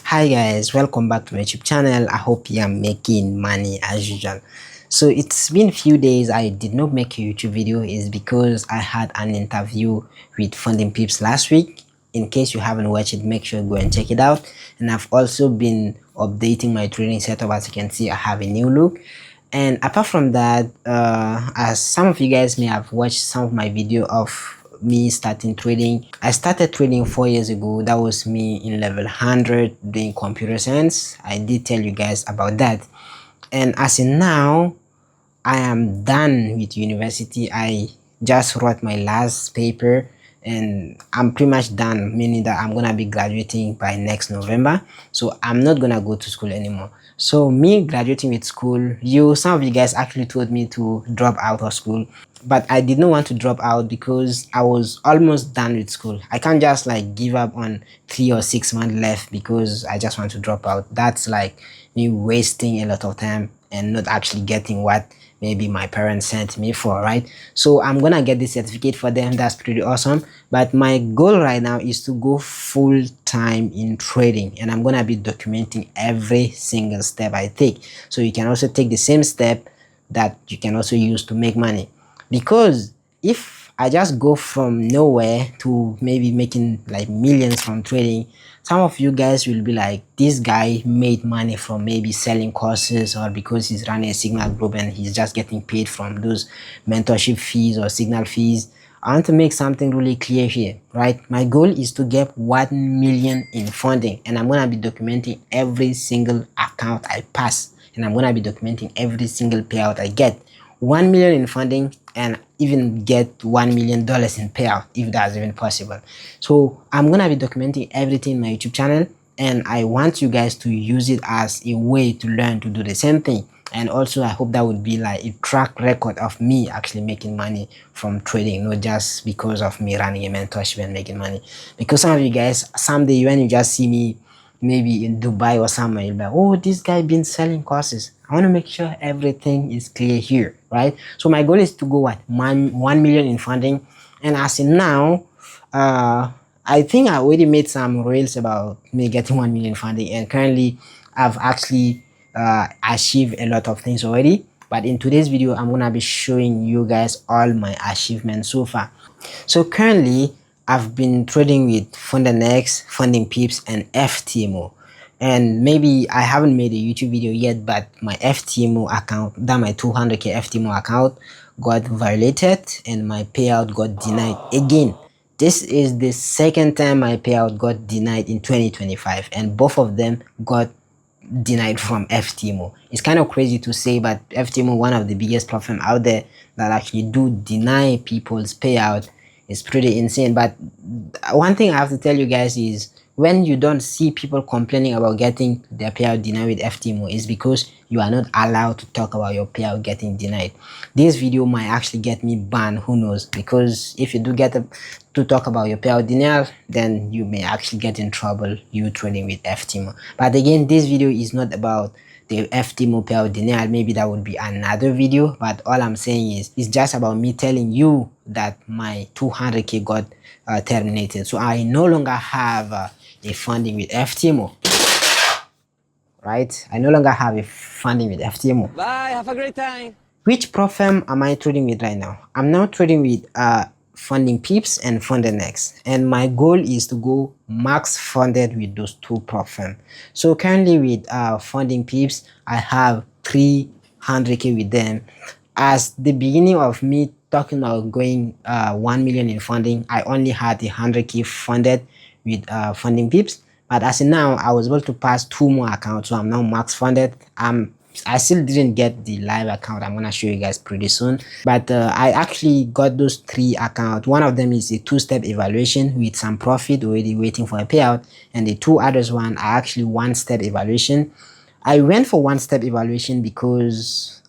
Hi guys, welcome back to my YouTube channel. I hope you are making money as usual. So it's been a few days I did not make a YouTube video is because I had an interview with Funding Peeps last week. In case you haven't watched it, make sure you go and check it out. And I've also been updating my trading setup. As you can see, I have a new look. And apart from that, as some of you guys may have watched some of my video of me starting trading. I started trading 4 years ago. That was me in level 100 doing computer science. I did tell you guys about that. And as in now, I am done with university. I just wrote my last paper and I'm pretty much done, meaning that I'm gonna be graduating by next November. So I'm not gonna go to school anymore. So me graduating with school, some of you guys actually told me to drop out of school, but I did not want to drop out because I was almost done with school. I can't just like give up on 3 or 6 months left because I just want to drop out. That's like me wasting a lot of time and not actually getting what maybe my parents sent me for, right? So I'm gonna get this certificate for them. That's pretty awesome. But my goal right now is to go full time in trading, and I'm gonna be documenting every single step I take, so you can also take the same step that you can also use to make money. Because if I just go from nowhere to maybe making like millions from trading, some of you guys will be like, this guy made money from maybe selling courses, or because he's running a signal group and he's just getting paid from those mentorship fees or signal fees. I want to make something really clear here, right? My goal is to get 1 million in funding, and I'm going to be documenting every single account I pass, and I'm going to be documenting every single payout I get. 1 million in funding, and even get $1 million in payout if that's even possible. So I'm gonna be documenting everything in my YouTube channel, and I want you guys to use it as a way to learn to do the same thing. And also I hope that would be like a track record of me actually making money from trading, not just because of me running a mentorship and making money. Because some of you guys, someday when you just see me maybe in Dubai or somewhere, you'll be like, oh, this guy been selling courses. I want to make sure everything is clear here, right? So my goal is to go what 1 million in funding, and as in now, I think I already made some reels about me getting 1 million funding, and currently I've actually achieved a lot of things already. But in today's video, I'm gonna be showing you guys all my achievements so far. So currently, I've been trading with FundingX, Funding Peeps, and FTMO. And maybe I haven't made a YouTube video yet, but my FTMO account, that my 200k FTMO account, got violated and my payout got denied again. This is the second time my payout got denied in 2025, and both of them got denied from FTMO. It's kind of crazy to say, but FTMO, one of the biggest platform out there that actually do deny people's payout, is pretty insane. But one thing I have to tell you guys is, when you don't see people complaining about getting their payout denied with FTMO, is because you are not allowed to talk about your payout getting denied. This video might actually get me banned, who knows, because if you do get to talk about your payout denial, then you may actually get in trouble, you trading with FTMO. But again, this video is not about the FTMO payout denial. Maybe that would be another video, but all I'm saying is, it's just about me telling you that my 200k got terminated. So I no longer have a funding with FTMO, right? I no longer have a funding with FTMO. Bye, have a great time. Which prop firm am I trading with right now? I'm now trading with Funding Peeps and FundingX, and my goal is to go max funded with those two prop firms. So currently with Funding Peeps, I have 300k with them. As the beginning of me talking about going 1 million in funding, I only had 100k funded with Funding Peeps. But as in now, I was able to pass 2 more accounts, so I'm now max funded. I still didn't get the live account. I'm gonna show you guys pretty soon. But I actually got those 3 accounts. One of them is a 2-step evaluation with some profit already waiting for a payout, and the 2 others one are actually 1-step evaluation. I went for 1-step evaluation because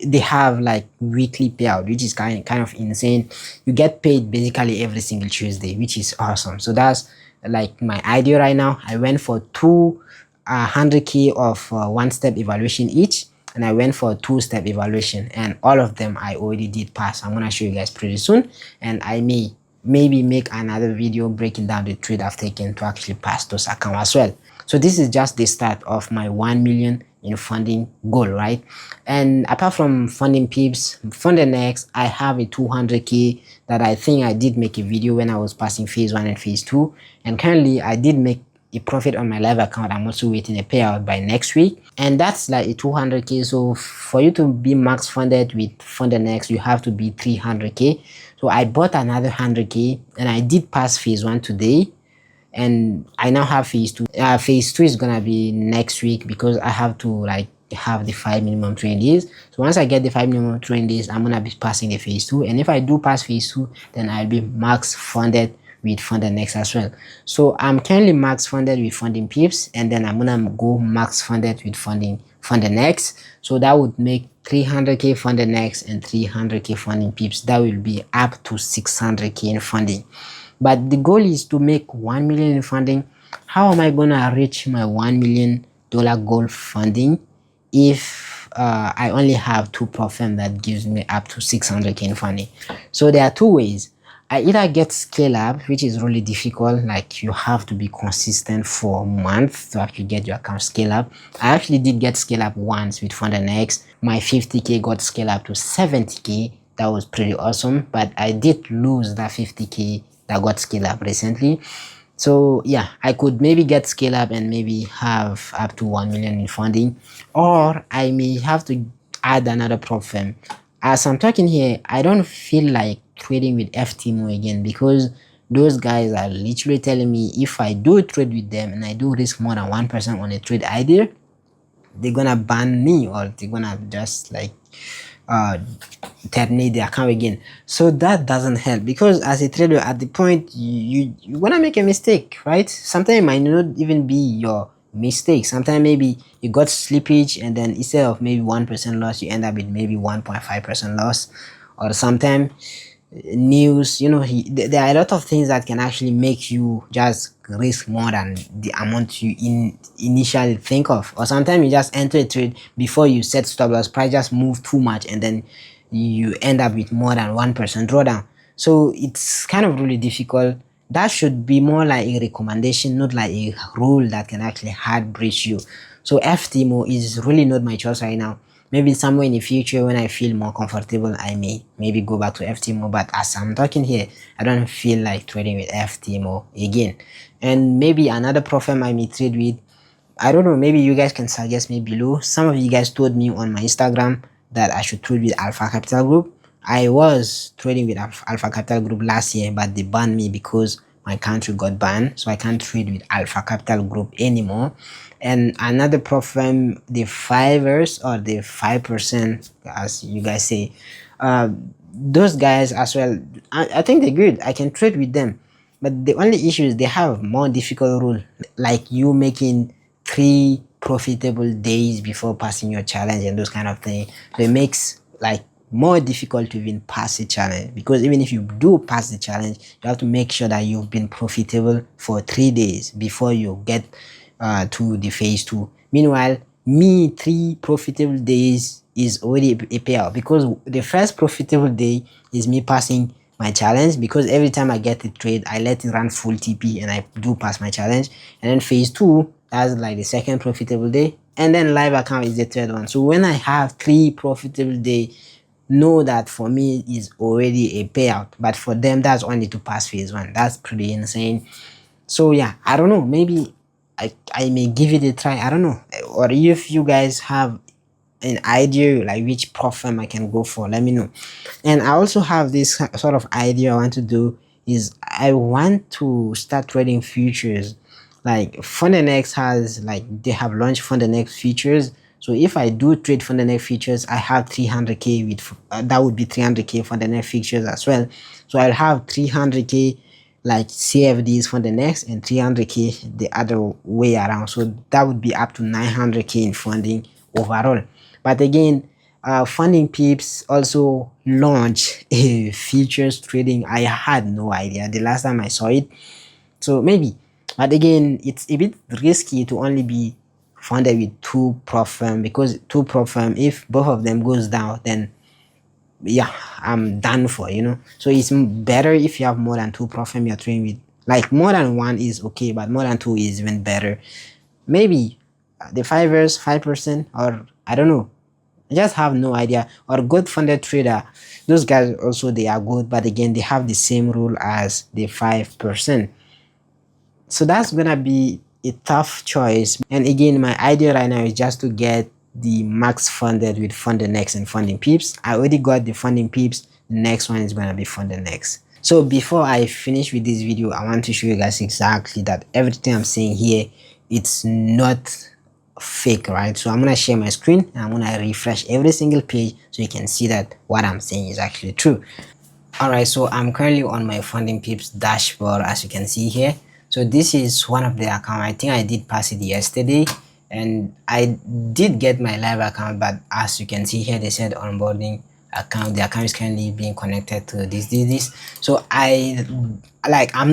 they have like weekly payout, which is kind of insane. You get paid basically every single Tuesday, which is awesome. So that's like my idea right now. I went for 100k of 1-step evaluation each, and I went for a 2-step evaluation, and all of them I already did pass. I'm gonna show you guys pretty soon, and I may maybe make another video breaking down the trade I've taken to actually pass those accounts as well. So this is just the start of my 1 million in funding goal, right? And apart from funding pips, funding next, I have a 200k that I think I did make a video when I was passing phase 1 and phase 2, and currently I did make a profit on my live account. I'm also waiting a payout by next week, and that's like a 200k. So for you to be max funded with funded next, you have to be 300k. So I bought another 100k and I did pass phase 1 today, and I now have phase 2. Phase 2 is gonna be next week because I have to like have the 5 minimum trading days. So once I get the 5 minimum trading days, I'm gonna be passing the phase 2, and if I do pass phase 2, then I'll be max funded with funded next as well. So I'm currently max funded with funding pips, and then I'm gonna go max funded with funding next. So that would make 300k funded next and 300k funding pips. That will be up to 600k in funding. But the goal is to make 1 million in funding. How am I gonna reach my $1 million goal funding if I only have 2 prop firm that gives me up to 600k in funding? So there are 2 ways. I either get scale up, which is really difficult, like you have to be consistent for a month to actually get your account scale up. I actually did get scale up once with Funded Next. My 50k got scale up to 70k. That was pretty awesome, but I did lose that 50k that got scale up recently. So yeah, I could maybe get scale up and maybe have up to 1 million in funding, or I may have to add another prop firm. As I'm talking here, I don't feel like trading with FTMO again, because those guys are literally telling me if I do trade with them and I do risk more than 1% on a trade idea, they're gonna ban me, or they're gonna just like terminate the account again. So that doesn't help, because as a trader at the point you're gonna make a mistake, right? Sometimes it might not even be your mistake. Sometimes maybe you got slippage, and then instead of maybe 1% loss, you end up with maybe 1.5% loss. Or sometimes news, there are a lot of things that can actually make you just risk more than the amount you initially think of. Or sometimes you just enter a trade before you set stop loss, price just move too much, and then you end up with more than 1% drawdown. So it's kind of really difficult. That should be more like a recommendation, not like a rule that can actually hard breach you. So FTMO is really not my choice right now. Maybe somewhere in the future when I feel more comfortable, I may maybe go back to FTMO. But as I'm talking here, I don't feel like trading with FTMO again. And maybe another prop firm I may trade with, I don't know, maybe you guys can suggest me below. Some of you guys told me on my Instagram that I should trade with Alpha Capital Group. I was trading with Alpha Capital Group last year, but they banned me because my country got banned, so I can't trade with Alpha Capital Group anymore. And another prop firm, the 5ers or the 5%, as you guys say, those guys as well, I think they're good. I can trade with them, but the only issue is they have more difficult rule, like you making 3 profitable days before passing your challenge and those kind of things. So it makes like more difficult to even pass the challenge, because even if you do pass the challenge, you have to make sure that you've been profitable for 3 days before you get to the phase 2. Meanwhile, me 3 profitable days is already a payout, because the first profitable day is me passing my challenge, because every time I get a trade, I let it run full TP and I do pass my challenge. And then phase 2, that's like the second profitable day, and then live account is the third one. So when I have 3 profitable day, know that for me is already a payout, but for them that's only to pass phase 1. That's pretty insane. So yeah, I don't know, maybe I may give it a try. I don't know. Or if you guys have an idea like which prop firm I can go for, let me know. And I also have this sort of idea I want to do, is I want to start trading futures. Like FundNX has, like they have launched FundNX futures. So if I do trade FundNX futures, I have 300k with that would be 300k FundNX futures as well. So I'll have 300k like CFDs for the next, and 300k the other way around. So that would be up to 900k in funding overall. But again, funding peeps also launch a futures trading. I had no idea the last time I saw it, so maybe. But again, it's a bit risky to only be funded with 2 prop firm, because 2 prop firm, if both of them goes down, then yeah, I'm done for, you know. So it's better if you have more than two platform you're trading with. Like more than one is okay, but more than two is even better. Maybe the fivers 5%, or I don't know, I just have no idea. Or good funded trader, those guys also they are good, but again they have the same rule as the 5%. So that's gonna be a tough choice. And again, my idea right now is just to get the max funded with funded next and funding peeps. I already got the funding peeps. The next one is gonna be funded next. So before I finish with this video, I want to show you guys exactly that everything I'm saying here, it's not fake, right? So I'm gonna share my screen and I'm gonna refresh every single page so you can see that what I'm saying is actually true. All right, so I'm currently on my funding peeps dashboard, as you can see here. So this is one of the account. I think I did pass it yesterday, and I did get my live account, but as you can see here, they said onboarding account. The account is currently being connected to this. So I'm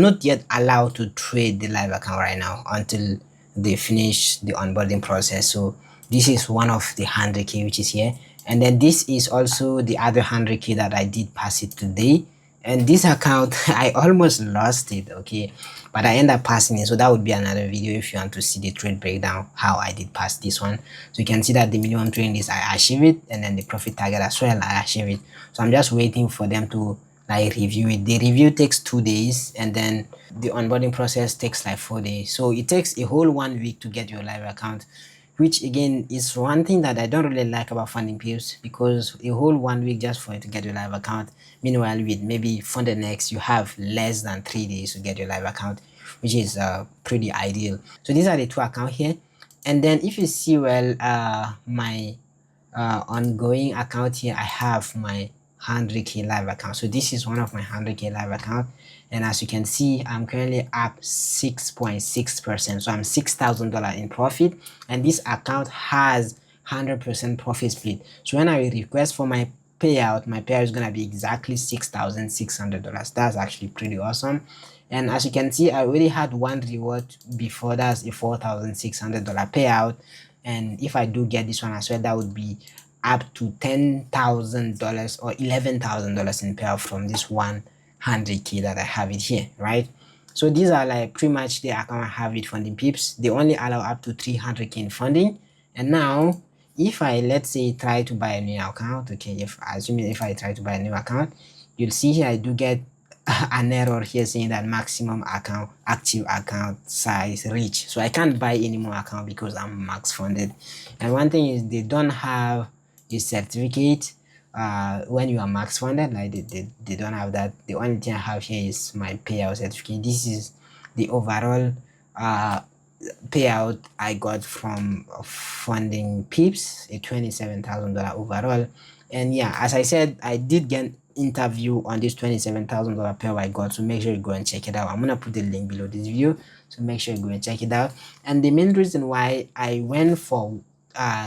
not yet allowed to trade the live account right now until they finish the onboarding process. So this is one of the 100k which is here, and then this is also the other 100k that I did pass it today. And this account I almost lost it, okay, but I end up passing it. So that would be another video if you want to see the trade breakdown, how I did pass this one. So you can see that the minimum trade is I achieve it, and then the profit target as well I achieve it. So I'm just waiting for them to like review it. The review takes 2 days, and then the onboarding process takes like 4 days. So it takes a whole 1 week to get your live account, which again is one thing that I don't really like about funding peers, because a whole 1 week just for you to get your live account. Meanwhile, with maybe funded next, you have less than 3 days to get your live account, which is pretty ideal. So these are the two accounts here. And then if you see well, my ongoing account here, I have my 100k live account. So this is one of my 100k live account, and as you can see, I'm currently up 6.6%. so I'm $6,000 in profit, and this account has 100% profit split. So when I request for my payout, my payout is gonna be exactly $6,600. That's actually pretty awesome. And as you can see, I already had one reward before. That's a $4,600 payout, and if I do get this one as well, that would be up to $10,000 or $11,000 in payout from this 100k that I have it here, right? So these are like pretty much the account I have with funding peeps. They only allow up to 300k in funding. And now if I, let's say, try to buy a new account, okay, if I try to buy a new account, you'll see here I do get an error here saying that maximum account active account size reach. So I can't buy any more account because I'm max funded. And one thing is they don't have a certificate when you are max funded. Like they don't have that. The only thing I have here is my payout certificate. This is the overall payout I got from funding peeps, a $27,000 overall. And yeah, as I said, I did get interview on this $27,000 payout I got, so make sure you go and check it out. I'm gonna put the link below this video, so make sure you go and check it out. And the main reason why I went for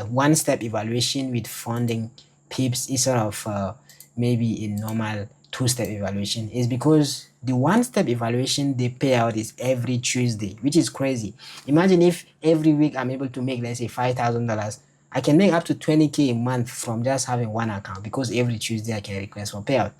one-step evaluation with funding peeps instead of maybe a normal two-step evaluation is because the one-step evaluation, the payout is every Tuesday, which is crazy. Imagine if every week I'm able to make, let's say, $5,000. I can make up to 20k a month from just having one account, because every Tuesday I can request for payout.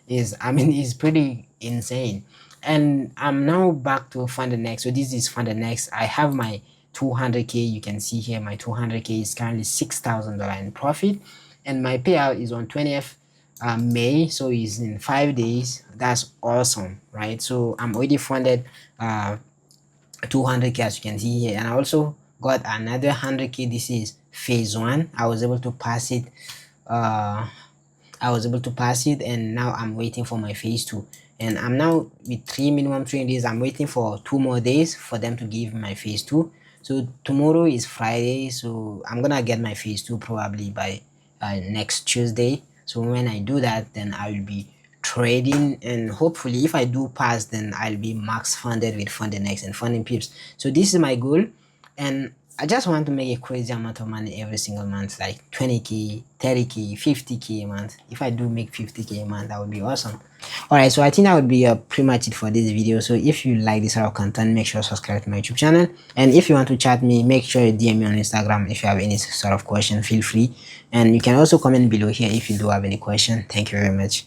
It's pretty insane. And I'm now back to funded next. So this is funded next. I have my 200k. You can see here my 200k is currently $6,000 in profit, and my payout is on 20th May, so it's in 5 days. That's awesome, right? So I'm already funded 200k, as you can see here, and I also got another 100k. This is phase one. I was able to pass it, and now I'm waiting for my phase two. And I'm now with 3 minimum 3 days. I'm waiting for 2 more days for them to give my phase two. So tomorrow is Friday, so I'm gonna get my phase two probably by next Tuesday. So when I do that, then I will be trading, and hopefully if I do pass, then I'll be max funded with funding next and funding peeps. So this is my goal, and I just want to make a crazy amount of money every single month, like 20k, 30k, 50k a month. If I do make 50k a month, that would be awesome. All right, so I think that would be pretty much it for this video. So if you like this sort of content, make sure to subscribe to my YouTube channel, and if you want to chat me, make sure you DM me on Instagram. If you have any sort of question, feel free, and you can also comment below here if you do have any question. Thank you very much.